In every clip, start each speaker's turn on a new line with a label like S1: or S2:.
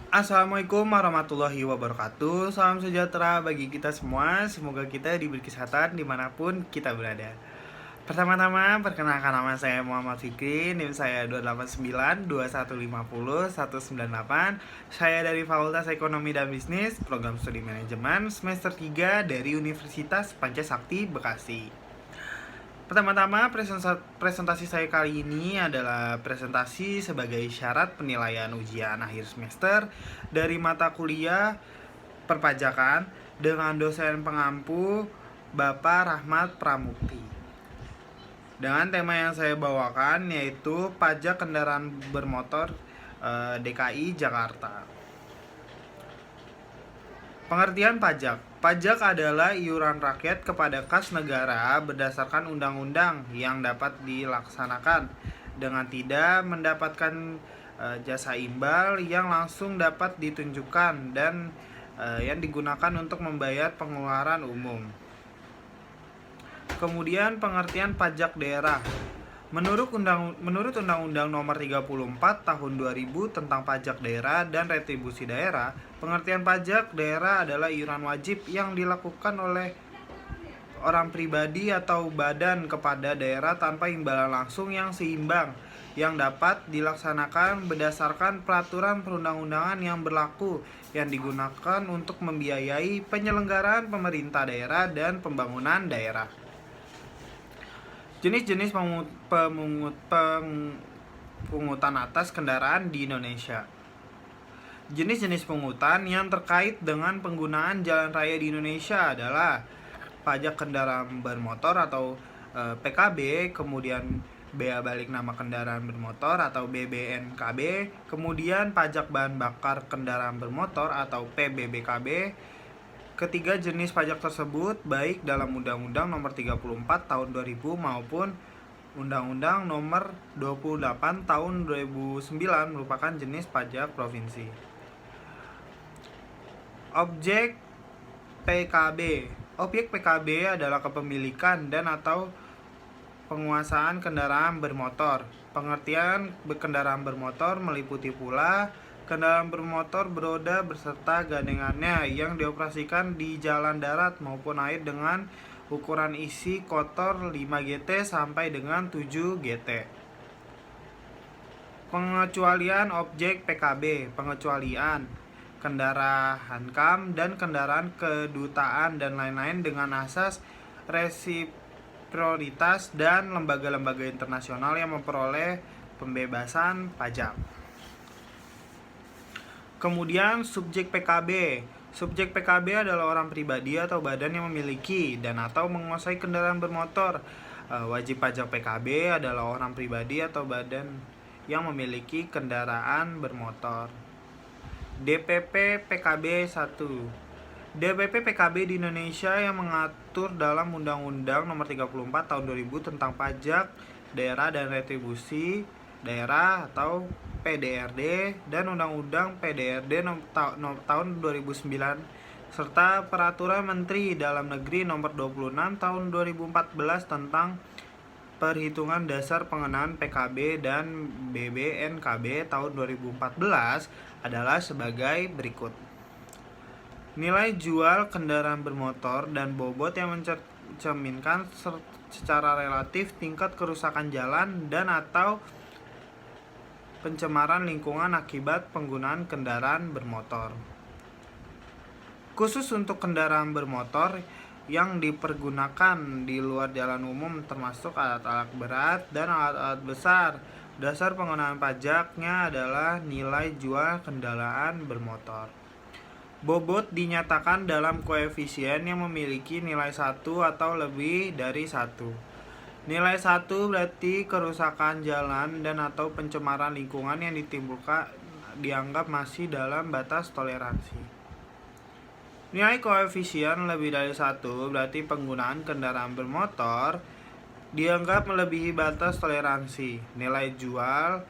S1: Assalamualaikum warahmatullahi wabarakatuh. Salam sejahtera bagi kita semua. Semoga kita diberi kesehatan dimanapun kita berada. Pertama-tama, perkenalkan nama saya Muhammad Fikri. NIM saya 2892150 198. Saya dari Fakultas Ekonomi dan Bisnis, Program Studi Manajemen semester 3 dari Universitas Pancasakti, Bekasi. Pertama-tama, presentasi saya kali ini adalah presentasi sebagai syarat penilaian ujian akhir semester dari mata kuliah perpajakan dengan dosen pengampu Bapak Rahmat Pramukti. Dengan tema yang saya bawakan yaitu pajak kendaraan bermotor DKI Jakarta. Pengertian pajak. Pajak adalah iuran rakyat kepada kas negara berdasarkan undang-undang yang dapat dilaksanakan dengan tidak mendapatkan jasa imbal yang langsung dapat ditunjukkan dan yang digunakan untuk membayar pengeluaran umum. Kemudian pengertian pajak daerah. Menurut Undang-Undang Nomor 34 Tahun 2000 tentang Pajak Daerah dan Retribusi Daerah, pengertian pajak daerah adalah iuran wajib yang dilakukan oleh orang pribadi atau badan kepada daerah tanpa imbalan langsung yang seimbang, yang dapat dilaksanakan berdasarkan peraturan perundang-undangan yang berlaku yang digunakan untuk membiayai penyelenggaraan pemerintah daerah dan pembangunan daerah. Jenis-jenis pungutan atas kendaraan di Indonesia. Jenis-jenis pungutan yang terkait dengan penggunaan jalan raya di Indonesia adalah pajak kendaraan bermotor atau PKB, kemudian bea balik nama kendaraan bermotor atau BBNKB, kemudian pajak bahan bakar kendaraan bermotor atau PBBKB. Ketiga jenis pajak tersebut baik dalam Undang-Undang Nomor 34 Tahun 2000 maupun Undang-Undang Nomor 28 Tahun 2009 merupakan jenis pajak provinsi. Objek PKB. Objek PKB adalah kepemilikan dan atau penguasaan kendaraan bermotor. Pengertian kendaraan bermotor meliputi pula kendaraan bermotor beroda beserta gandengannya yang dioperasikan di jalan darat maupun air dengan ukuran isi kotor 5 GT sampai dengan 7 GT. Pengecualian objek PKB. Pengecualian kendaraan HANKAM dan kendaraan kedutaan dan lain-lain dengan asas resiprositas dan lembaga-lembaga internasional yang memperoleh pembebasan pajak. Kemudian subjek PKB. Subjek PKB adalah orang pribadi atau badan yang memiliki dan atau menguasai kendaraan bermotor. Wajib pajak PKB adalah orang pribadi atau badan yang memiliki kendaraan bermotor. DPP PKB 1. DPP PKB di Indonesia yang mengatur dalam Undang-Undang Nomor 34 Tahun 2000 tentang Pajak Daerah dan Retribusi Daerah atau PDRD dan Undang-Undang PDRD tahun 2009 serta Peraturan Menteri Dalam Negeri Nomor 26 Tahun 2014 tentang perhitungan dasar pengenaan PKB dan BBNKB tahun 2014 adalah sebagai berikut. Nilai jual kendaraan bermotor dan bobot yang mencerminkan secara relatif tingkat kerusakan jalan dan atau pencemaran lingkungan akibat penggunaan kendaraan bermotor. Khusus untuk kendaraan bermotor yang dipergunakan di luar jalan umum termasuk alat-alat berat dan alat-alat besar, dasar pengenaan pajaknya adalah nilai jual kendaraan bermotor. Bobot dinyatakan dalam koefisien yang memiliki nilai 1 atau lebih dari 1. Nilai 1 berarti kerusakan jalan dan atau pencemaran lingkungan yang ditimbulkan dianggap masih dalam batas toleransi. Nilai koefisien lebih dari 1 berarti penggunaan kendaraan bermotor dianggap melebihi batas toleransi. Nilai jual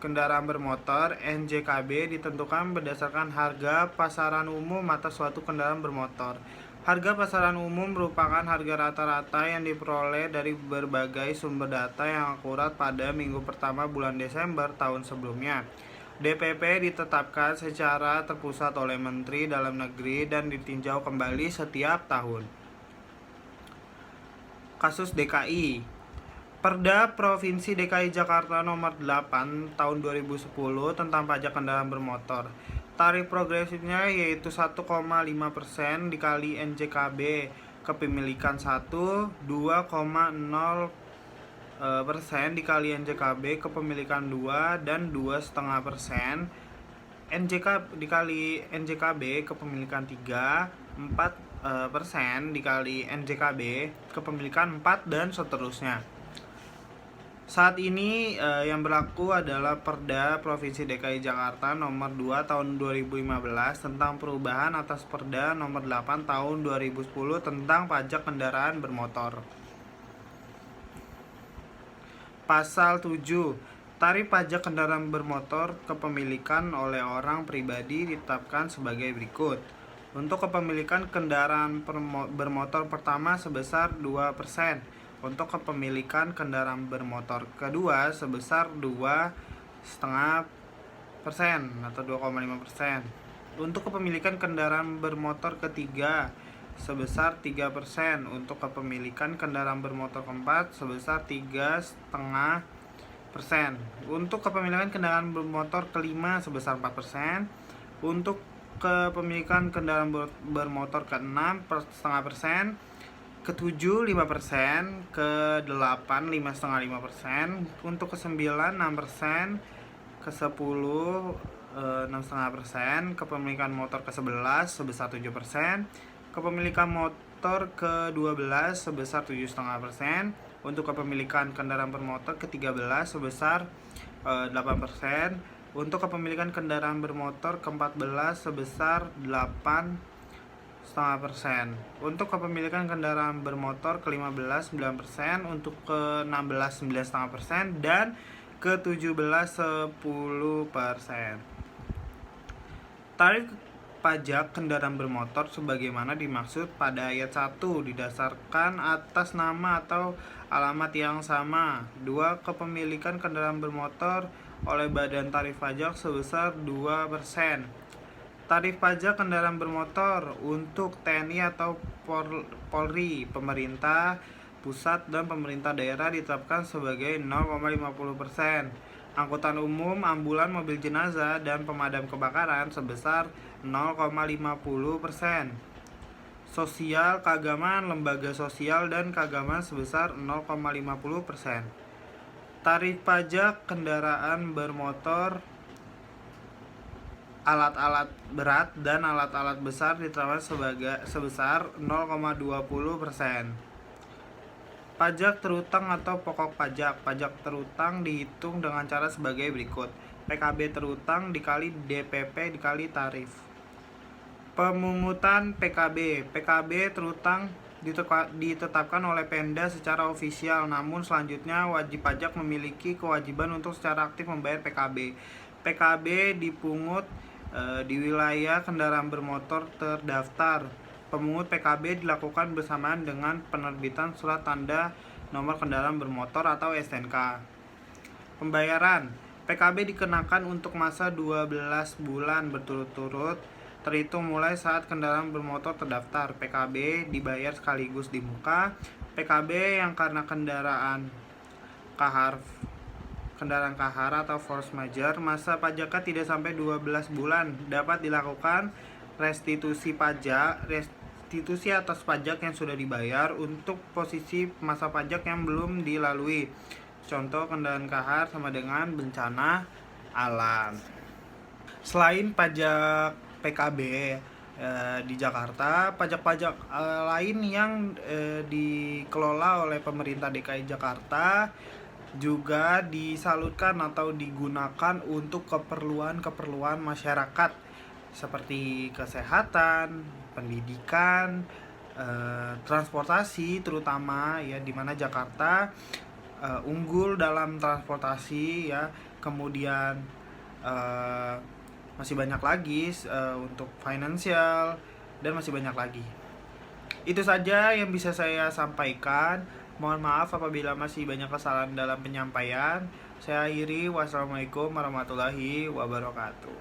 S1: kendaraan bermotor NJKB ditentukan berdasarkan harga pasaran umum atas suatu kendaraan bermotor. Harga pasaran umum merupakan harga rata-rata yang diperoleh dari berbagai sumber data yang akurat pada minggu pertama bulan Desember tahun sebelumnya. DPP ditetapkan secara terpusat oleh Menteri Dalam Negeri dan ditinjau kembali setiap tahun. Kasus DKI. Perda Provinsi DKI Jakarta Nomor 8 Tahun 2010 tentang pajak kendaraan bermotor. Tarif progresifnya yaitu 1,5% dikali NJKB kepemilikan 1, 2,0% dikali NJKB kepemilikan 2, dan 2,5% dikali NJKB kepemilikan 3, 4% dikali NJKB kepemilikan 4, dan seterusnya. Saat ini yang berlaku adalah Perda Provinsi DKI Jakarta Nomor 2 Tahun 2015 tentang perubahan atas Perda Nomor 8 Tahun 2010 tentang pajak kendaraan bermotor. Pasal 7. Tarif pajak kendaraan bermotor kepemilikan oleh orang pribadi ditetapkan sebagai berikut. Untuk kepemilikan kendaraan bermotor pertama sebesar 2%. Untuk kepemilikan kendaraan bermotor kedua sebesar 2,5% atau 2,5%. Untuk kepemilikan kendaraan bermotor ketiga sebesar 3%. Untuk kepemilikan kendaraan bermotor keempat sebesar 3,5%. Untuk kepemilikan kendaraan bermotor kelima sebesar 4%. Untuk kepemilikan kendaraan bermotor keenam 0,5%. Ke-7 5%, ke-8 5,5%, untuk ke-9 6%, ke-10 6,5%, kepemilikan motor ke-11 sebesar 7%, kepemilikan motor ke-12 sebesar 7,5%, untuk kepemilikan kendaraan bermotor ke-13 sebesar 8%, untuk kepemilikan kendaraan bermotor ke-14 sebesar 8,5%. Untuk kepemilikan kendaraan bermotor ke-15 9%, untuk ke-16 9,5%, dan ke-17 10%. Tarif pajak kendaraan bermotor sebagaimana dimaksud pada ayat 1 didasarkan atas nama atau alamat yang sama. 2. Kepemilikan kendaraan bermotor oleh Badan Tarif Pajak sebesar 2%. Tarif pajak kendaraan bermotor untuk TNI atau Polri, pemerintah pusat dan pemerintah daerah ditetapkan sebagai 0,50%. Angkutan umum, ambulan, mobil jenazah, dan pemadam kebakaran sebesar 0,50%. Sosial, keagamaan, lembaga sosial, dan keagamaan sebesar 0,50%. Tarif pajak kendaraan bermotor, alat-alat berat dan alat-alat besar ditetapkan sebesar 0,20%. Pajak terutang atau pokok pajak. Pajak terutang dihitung dengan cara sebagai berikut. PKB terutang dikali DPP dikali tarif. Pemungutan PKB. PKB terutang ditetapkan oleh Pemda secara ofisial, namun selanjutnya wajib pajak memiliki kewajiban untuk secara aktif membayar PKB. PKB dipungut di wilayah kendaraan bermotor terdaftar. Pemungut PKB dilakukan bersamaan dengan penerbitan surat tanda nomor kendaraan bermotor atau STNK. Pembayaran PKB dikenakan untuk masa 12 bulan berturut-turut terhitung mulai saat kendaraan bermotor terdaftar. PKB dibayar sekaligus di muka. PKB yang karena kendaraan kahar atau force majeure, masa pajaknya tidak sampai 12 bulan, dapat dilakukan restitusi atas pajak yang sudah dibayar untuk posisi masa pajak yang belum dilalui. Contoh kendaraan kahar sama dengan bencana alam. Selain pajak PKB di Jakarta, pajak-pajak lain yang dikelola oleh pemerintah DKI Jakarta juga disalurkan atau digunakan untuk keperluan masyarakat seperti kesehatan, pendidikan, transportasi terutama ya, di mana Jakarta unggul dalam transportasi ya. Kemudian masih banyak lagi untuk finansial dan masih banyak lagi. Itu saja yang bisa saya sampaikan. Mohon maaf apabila masih banyak kesalahan dalam penyampaian. Saya akhiri, wassalamualaikum warahmatullahi wabarakatuh.